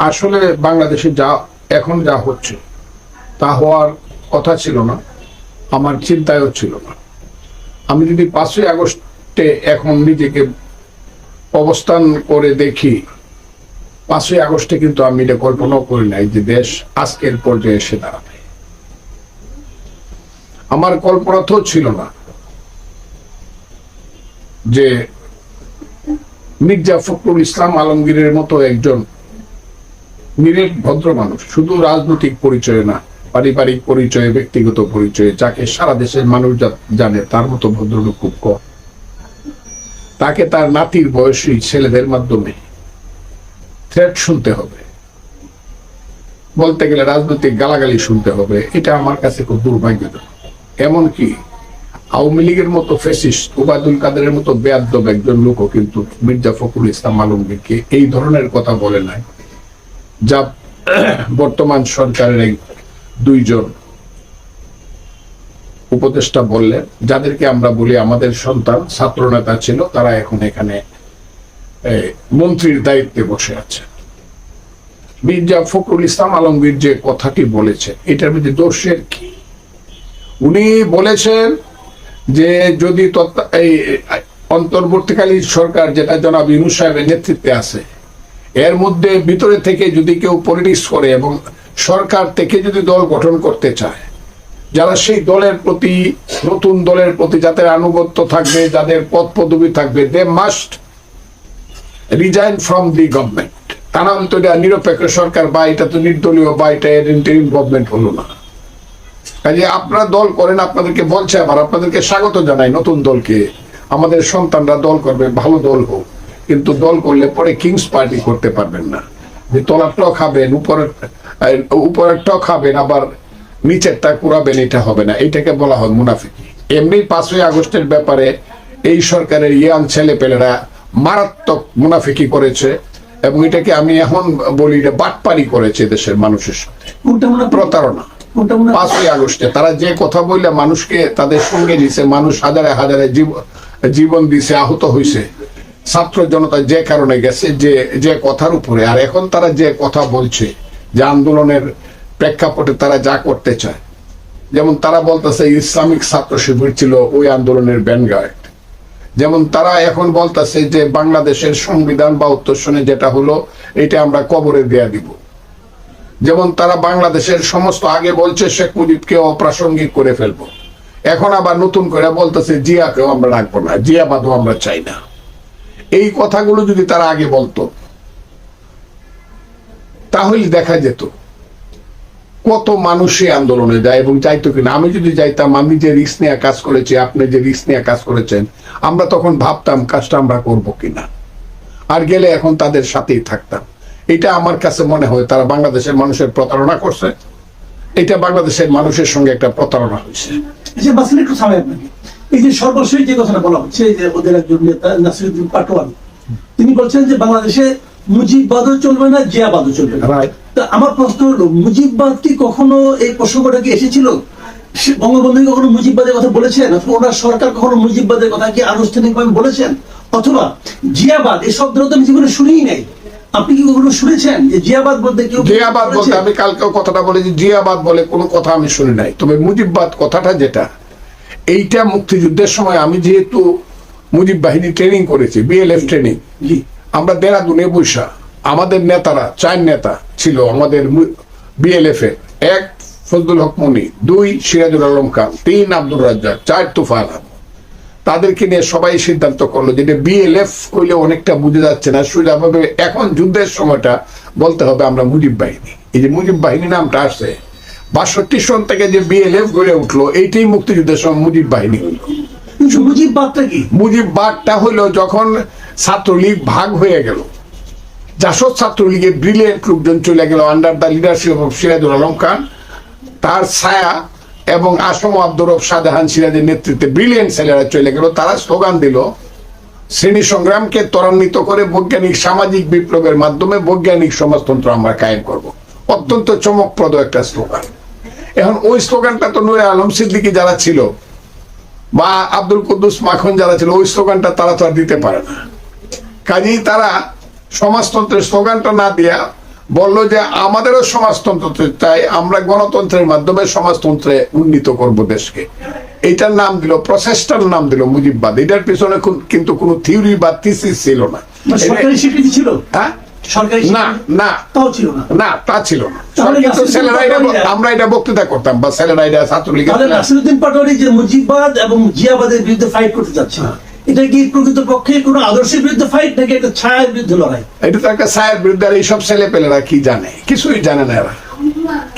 আসলে বাংলাদেশে যা এখন যা হচ্ছে তা হওয়ার কথা ছিল না, আমার চিন্তায়ও ছিল না। আমি যদি 5ই আগস্টে এখন নিজেকে অবস্থান করে দেখি, 5ই আগস্টে কিন্তু আমি এটা কল্পনাও করি নাই যে দেশ আজকের পর্যায়ে এসে দাঁড়াবে। আমার কল্পনাতেও ছিল না যে মির্জা ফখরুল ইসলাম আলমগীরের মতো একজন নিরেট ভদ্র মানুষ, শুধু রাজনৈতিক পরিচয় না, পারিবারিক পরিচয়ে, ব্যক্তিগত পরিচয়ে, যাকে সারা দেশের মানুষ জানে, তার মতো ভদ্রলোক খুব কম। তাকে তার নাতির বয়সী ছেলেদের মাধ্যমে থ্রেট শুনতে হবে, বলতে গেলে রাজনৈতিক গালাগালি শুনতে হবে, এটা আমার কাছে খুব দুর্ভাগ্যজনক। এমনকি আওয়ামী লীগের মতো ফ্যাসিস্ট ওবায়দুল কাদেরের মতো বেয়াদব একজন লোকও কিন্তু মির্জা ফখরুল ইসলাম আলমগীরকে এই ধরনের কথা বলে নাই, যা বর্তমান সরকারের দুইজন উপদেষ্টা বললেন, যাদেরকে আমরা বলি আমাদের সন্তান, ছাত্র নেতা ছিল, তারা এখন এখানে মন্ত্রীর দায়িত্বে বসে আছে। মির্জা ফখরুল ইসলাম আলমগীর যে কথাটি বলেছেন, এটার মধ্যে দোষের কি? উনি বলেছেন যে যদি এই অন্তর্বর্তীকালীন সরকার, যেটা জনাব ইউনূস সাহেবের নেতৃত্বে আছে, এর মধ্যে ভিতরে থেকে যদি কেউ পলিটিক্স করে এবং সরকার থেকে যদি দল গঠন করতে চায়, যারা সেই দলের প্রতি, নতুন দলের প্রতি যাদের আনুগত্য থাকবে, যাদের পদ পদবি থাকবে, they must resign from the government. তা না হলে তো এটা নিরপেক্ষ সরকার, বা এটা তো নির্দলীয়, বা এটা ইন্টারিম গভর্নমেন্ট হলো না। কাজে আপনারা দল করেন, আপনাদেরকে বলছে, আবার আপনাদেরকে স্বাগত জানাই নতুন দলকে। আমাদের সন্তানরা দল করবে, ভালো দল হোক, কিন্তু দল করলে পরে কিংস পার্টি করতে পারবেন না, যে তলারটাও খাবেন, উপরেরটাও খাবেন, আবার নিচেরটা কুড়াবেন, এটা হবে না। এটাকে বলা হয় মুনাফিকি। এমনি 5ই আগস্টের ব্যাপারে এই সরকারের ইয়াং ছেলে পেলেরা মারাত্মক মুনাফিকি করেছে, এবং এটাকে আমি এখন বলি এটা বাটপারি করেছে দেশের মানুষের সাথে, প্রতারণা। 5ই আগস্টে তারা যে কথা বললে মানুষকে তাদের সঙ্গে দিছে, মানুষ হাজারে হাজারে জীবন দিছে, আহত হয়েছে, ছাত্র জনতা যে কারণে গেছে, যে কথার উপরে। আর এখন তারা যে কথা বলছে, যে আন্দোলনের প্রেক্ষাপটে তারা যা করতে চায়, যেমন তারা বলতেছে ইসলামিক ছাত্র শিবির ছিল ওই আন্দোলনের ব্যানগার্ড, যেমন তারা এখন বলতেছে যে বাংলাদেশের সংবিধান 72 সনে যেটা হলো এটা আমরা কবরে দেয়া দিব, যেমন তারা বাংলাদেশের সমস্ত, আগে বলছে শেখ মুজিবকে অপ্রাসঙ্গিক করে ফেলবো, এখন আবার নতুন করে বলতেছে জিয়াকেও আমরা রাখবো না, জিয়াবাদও আমরা চাই না। এই কথাগুলো যদি তারা আগে বলতো, তাহলে দেখা যেত কত মানুষই আন্দোলনে যায় এবং যাইতো কিনা। আমি যদি যাইতাম, আমি যে রিস্ক নিয়ে কাজ করেছি, আপনি যে রিস্ক নিয়ে কাজ করেছেন, আমরা তখন ভাবতাম কাজটা আমরা করবো কিনা, আর গেলে এখন তাদের সাথেই থাকতাম। এটা আমার কাছে মনে হয় তারা বাংলাদেশের মানুষের প্রতারণা করছে, এটা বাংলাদেশের মানুষের সঙ্গে একটা প্রতারণা হয়েছে। এই যে সর্বশেষ যে কথাটা বলা হচ্ছে, যে ওদের একজন নেতা নাসিরুদ্দিন পাটোয়ারি, তিনি বলছেন যে বাংলাদেশে মুজিববাদও চলবে না, জিয়াবাদও চলবে না। তা আমার প্রশ্ন হলো, মুজিববাদ কি কখনো, এই প্রসঙ্গটা কি এসেছিল? বঙ্গবন্ধু কখনো মুজিববাদের কথা বলেছেন, অথবা ওনার সরকার কখনো মুজিববাদের কথা কি আনুষ্ঠানিকভাবে বলেছেন? অথবা জিয়াবাদ, এই শব্দটা তো আমি জীবনে শুনিই নাই। আপনি কি কখনো শুনেছেন যে জিয়াবাদ বলতে কেউ? জিয়াবাদ বলতে আমি কালকেও কথাটা বলেছি, জিয়াবাদ বলে কোনো কথা আমি শুনি নাই। তবে মুজিববাদ কথাটা যেটা, এইটা মুক্তিযুদ্ধের সময় আমি যেহেতু মুজিব বাহিনী ট্রেনিং করেছি, বিএলএফ ট্রেনিং, আমরা দেরাদুনে বৈশা, আমাদের নেতারা 4 নেতা ছিল আমাদের বিএলএফ এর, 1 ফজলুল হক মনি, 2 সিরাজুল আলম খান, 3 আব্দুর রাজ্জাক, 4 তুফাইল আহমেদ। তাদেরকে নিয়ে সবাই সিদ্ধান্ত করলো যে বিএলএফ কইলে অনেকটা বুঝে যাচ্ছে না, সোজাভাবে এখন যুদ্ধের সময়টা বলতে হবে আমরা মুজিব বাহিনী। এই যে মুজিব বাহিনী নামটা আসছে 62 সন থেকে যে বিএলএফ গড়ে উঠলো, এইটাই মুক্তিযুদ্ধের সময় মুজিব বাহিনী হইল। মুজিববাদটা কি? মুজিববাদটা হলো যখন ছাত্রলীগ ভাগ হয়ে গেল, জাসদ ছাত্রলীগের ব্রিলিয়েন্ট লোকজন চলে গেল under the leadership of Sirajul Alam Khan, তার ছায়া এবং আসম আব্দুর রব শাহজাহান সিরাজের নেতৃত্বে ব্রিলিয়েন্ট ছেলেরা চলে গেল। তারা স্লোগান দিল শ্রেণী সংগ্রামকে ত্বরান্বিত করে বৈজ্ঞানিক সামাজিক বিপ্লবের মাধ্যমে বৈজ্ঞানিক সমাজতন্ত্র আমরা কায়েম করব। অত্যন্ত চমকপ্রদ একটা স্লোগান। এখন ওই স্লোগানটা তো নূরে আলম সিদ্দিকী যারা ছিল বা আব্দুল কুদ্দুস মাখন যারা ছিল, ওই স্লোগানটা তারা তো আর দিতে পারে না। কাজেই তারা সমাজতন্ত্রের স্লোগানটা না দিয়া বললো যে আমাদেরও সমাজতন্ত্র চাই, আমরা গণতন্ত্রের মাধ্যমে সমাজতন্ত্রে উন্নীত করব দেশকে। এইটার নাম দিল, প্রচেষ্টার নাম দিল মুজিববাদ। এটার পিছনে কিন্তু কোনো থিওরি বা থিসিস ছিল না। সরকারি স্বীকৃতি ছিল? হ্যাঁ, সরকারি না না তাও ছিল না, না তা ছিল না। তাহলে কিন্তু ছেলেরা নাসিরুদ্দিন আমরা এটা বক্তৃতা করতাম, বা ছেলেরা এটা ছাত্রলীগের তাহলে নাসিরুদ্দিন পাটোয়ারি যে মুজিববাদ এবং জিয়াবাদের বিরুদ্ধে ফাইট করতে যাচ্ছে, এটা কি প্রকৃতপক্ষে কোনো আদর্শের বিরুদ্ধে ফাইট নাকি একটা ছায়ার বিরুদ্ধে লড়াই? এটা তো একটা ছায়ের বিরুদ্ধে। আর এইসব ছেলে পেলেরা কি জানে? কিছুই জানে না, এরা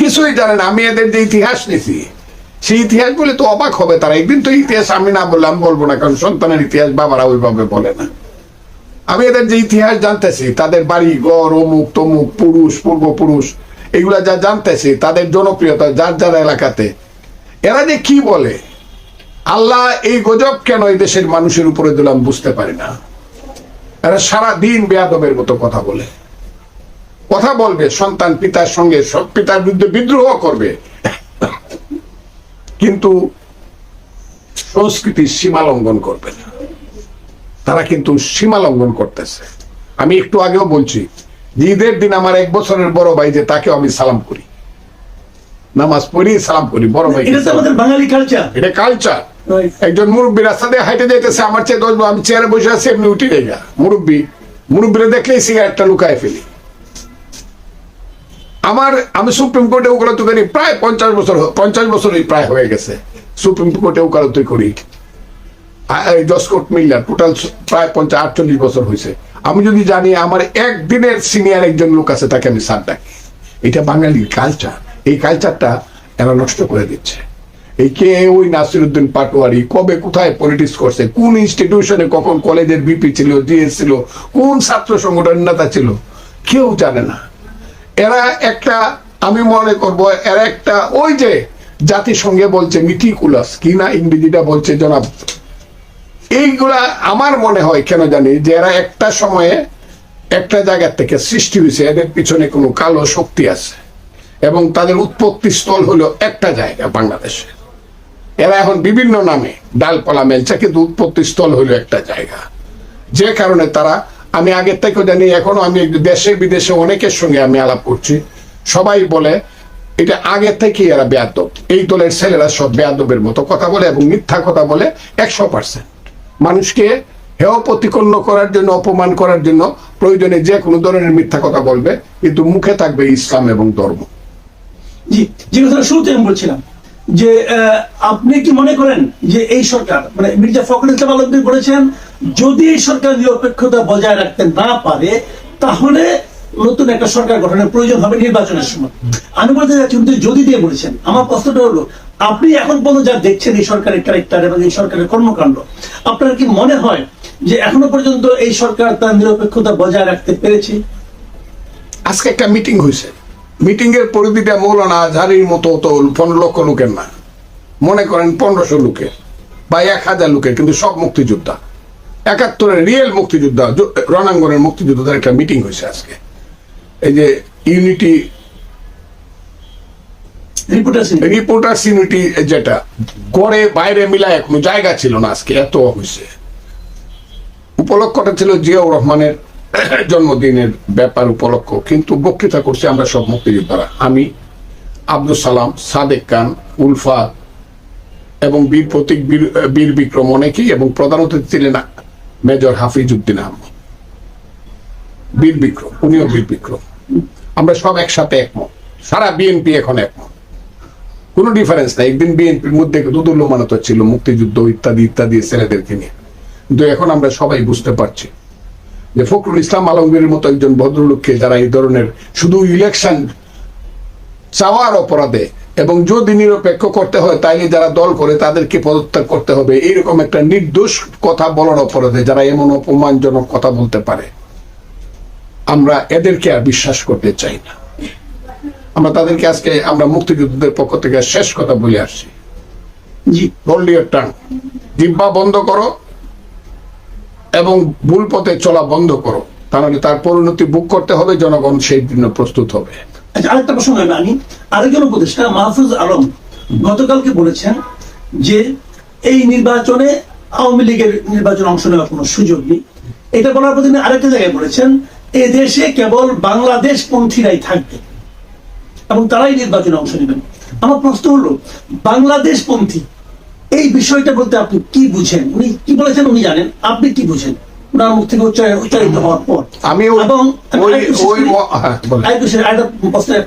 কিছুই জানে না। আমি এদের যে ইতিহাস নিছি, সেই ইতিহাস বলে তো অবাক হবে তারা। একদিন তো ইতিহাস আমি না বললে আমি বলবো না, কারণ সন্তানের ইতিহাস বাবারা ওইভাবে বলে না। আমি এদের যে ইতিহাস জানতেছি, তাদের বাড়ি ঘর, অমুক তমুক, পুরুষ পূর্বপুরুষ, এগুলা যা জানতেছি, তাদের জনপ্রিয়তা যার যার এলাকাতে, এরা যে কি বলে, আল্লাহ এই গজব কেন এই দেশের মানুষের উপরে দিলাম বুঝতে পারি না। এরা সারা দিন বেয়াদবের মতো কথা বলে, কথা বলবে সন্তান পিতার সঙ্গে, সব পিতার বিরুদ্ধে বিদ্রোহ করবে, কিন্তু সংস্কৃতির সীমা লঙ্ঘন করবে না। তারা কিন্তু সীমা লঙ্ঘন করতেছে। আমি একটু আগেও বলছি, ঈদের দিন আমার 1 বছরের বড় ভাই, যে তাকে আমি সালাম করি, নামাজ পড়ি সালাম করি, বড় ভাই। এটা তো আমাদের বাঙালি কালচার, এটা কালচার। একজন মুরব্বী রাস্তা দিয়ে হাইটে যাইতেছে, আমার চেয়ে 10, আমি চেয়ারে বসে আছি, এমনি উঠে গা মুরব্বীরা দেখলেই সিগারেটটা লুকায় ফেলি। আমি সুপ্রিম কোর্টে ওকালতি করি প্রায় 50 বছরই প্রায় হয়ে গেছে। সুপ্রিম কোর্টে ওকালতি করি, জসকোর্ট মিল্লার, টোটাল প্রায় 48 বছর হয়েছে। আমি যদি জানি আমার একদিনের সিনিয়র একজন লোক আছে, তাকে আমি স্যার ডাকি। এটা বাঙালির কালচার। এই কালচারটা এরা নষ্ট করে দিচ্ছে। এই কে ওই নাসিরুদ্দিন পাটোয়ারি কবে কোথায় পলিটিক্স করছে, কোন ইনস্টিটিউশনে কখন কলেজের বিপি ছিল, জিএস ছিল, কোন ছাত্র সংগঠনের নেতা ছিল, কেউ জানে না। এরা একটা, আমি মনে করব এরা একটা, ওই যে জাতিসংঘে বলছে মিটিকুলাস কি না ইংরেজিটা বলছে জনাব, এইগুলা আমার মনে হয় কেন জানি যে এরা একটা সময়ে একটা জায়গা থেকে সৃষ্টি হয়েছে, এদের পিছনে কোনো কালো শক্তি আছে এবং তাদের উৎপত্তি স্থল হলো একটা জায়গা বাংলাদেশে। এরা এখন বিভিন্ন নামে ডালপালা মেলছে, কিন্তু উৎপত্তি স্থল হলো একটা জায়গা। যে কারণে তারা, আমি আগের থেকে জানি, এখনো আমি দেশে বিদেশে অনেকের সঙ্গে আমি আলাপ করছি, সবাই বলে এটা আগে থেকে এরা বেয়াদব। এই দলের ছেলেরা সব বেয়াদবের মতো কথা বলে এবং মিথ্যা কথা বলে 100%। মানুষকে হেয় প্রতিপন্ন করার জন্য, অপমান করার জন্য প্রয়োজনে যে কোনো ধরনের মিথ্যা কথা বলবে, কিন্তু মুখে থাকবে ইসলাম এবং ধর্ম। জি, যে কথাটা শুরুতে আমি বলছিলাম যে আপনি কি মনে করেন যে এই সরকার, মানে মির্জা ফখরুল ইসলাম আলমগীর বলেছেন, যদি এই সরকার নিরপেক্ষতা বজায় রাখতে না পারে, তাহলে নতুন একটা সরকার গঠনের প্রয়োজন হবে নির্বাচনের সময়। আমি বলতে চাচ্ছি, যদি দিয়ে বলেছেন, আমার প্রশ্নটা হলো, আপনি এখন পর্যন্ত যা দেখছেন এই সরকারের ক্যারেক্টার এবং এই সরকারের কর্মকাণ্ড, আপনার কি মনে হয় যে এখনো পর্যন্ত এই সরকার তার নিরপেক্ষতা বজায় রাখতে পেরেছে? আজকে একটা মিটিং হয়েছে, মিটিং এর পরিধিটা মৌলানা আজহারির মতো তো 15 লক্ষ লোকের না, মনে করেন 1500 লোকের বা 1000 লোকের, কিন্তু সব মুক্তিযোদ্ধা, 71-এর রিয়েল মুক্তিযোদ্ধা, রণাঙ্গনের মুক্তিযোদ্ধাদের একটা মিটিং হয়েছে আজকে। এই যে ইউনিটি রিপোর্টার্স ইউনিটি, যেটা গড়ে বাইরে মিলায় কোনো জায়গা ছিল না, আজকে এত হয়েছে। উপলক্ষটা ছিল জিয়াউর রহমানের জন্মদিনের ব্যাপার উপলক্ষ, কিন্তু বক্তৃতা করছে আমরা সব মুক্তিযোদ্ধারা, আমি, আব্দুল সালাম, সাদেক খান, উলফাত এবং বীর প্রতীক, বীর বিক্রম অনেকেই, এবং প্রধান অতিথি ছিলেন মেজর হাফিজ উদ্দিন আহমদ, বীর বিক্রম, উনিও বীর বিক্রম। আমরা সব একসাথে একমত, সারা বিএনপি এখন একমত, কোনো ডিফারেন্স নাই। একদিন বিএনপির মধ্যে দুদুল্যমানত ছিল মুক্তিযুদ্ধ ইত্যাদি ইত্যাদি ছেলেদেরকে নিয়ে, কিন্তু এখন আমরা সবাই বুঝতে পারছি যে ফখরুল ইসলাম আলমগীরের মতো একজন ভদ্রলোককে যারা এই ধরনের শুধু ইলেকশন চাওয়ার অপরাধে, এবং যদি নিরপেক্ষ করতে হয় তাইলে যারা দল করে তাদেরকে পদত্যাগ করতে হবে, এইরকম একটা নির্দোষ কথা বলার অপরাধে যারা এমন অপমানজনক কথা বলতে পারে, আমরা এদেরকে আর বিশ্বাস করতে চাই না। আমরা তাদেরকে আজকে, আমরা মুক্তিযোদ্ধাদের পক্ষ থেকে শেষ কথা বলে আসছি, জি, হোল্ড ইওর টাং, জিহ্বা বন্ধ করো এবং ভুল পথে চলা বন্ধ করো, তাহলে তার পরিণতি ভোগ করতে হবে, জনগণ সেই জন্য প্রস্তুত হবে। আচ্ছা, আরেকটা প্রশ্ন আমি, আরেকজন উপদেষ্টা মাহফুজ আলম গতকালকে বলেছেন যে এই নির্বাচনে আওয়ামী লীগের নির্বাচনে অংশ নেওয়ার কোনো সুযোগ নেই। এটা বলার পর তিনি আরেকটা জায়গায় বলেছেন, এদেশে কেবল বাংলাদেশ পন্থীরাই থাকবে এবং তারাই নির্বাচনে অংশ নেবেন। আমার প্রশ্ন হলো, বাংলাদেশ পন্থী এই বিষয়টা বলতে আপনি কি বুঝেন? উনি কি বলেছেন উনি জানেন, আপনি কি বুঝেন ওনার মুখ থেকে উচ্চারিত হওয়ার পর? আমি এবং ওই- ওই- হ্যাঁ, বলেন। আরেকটা প্রশ্নের একটা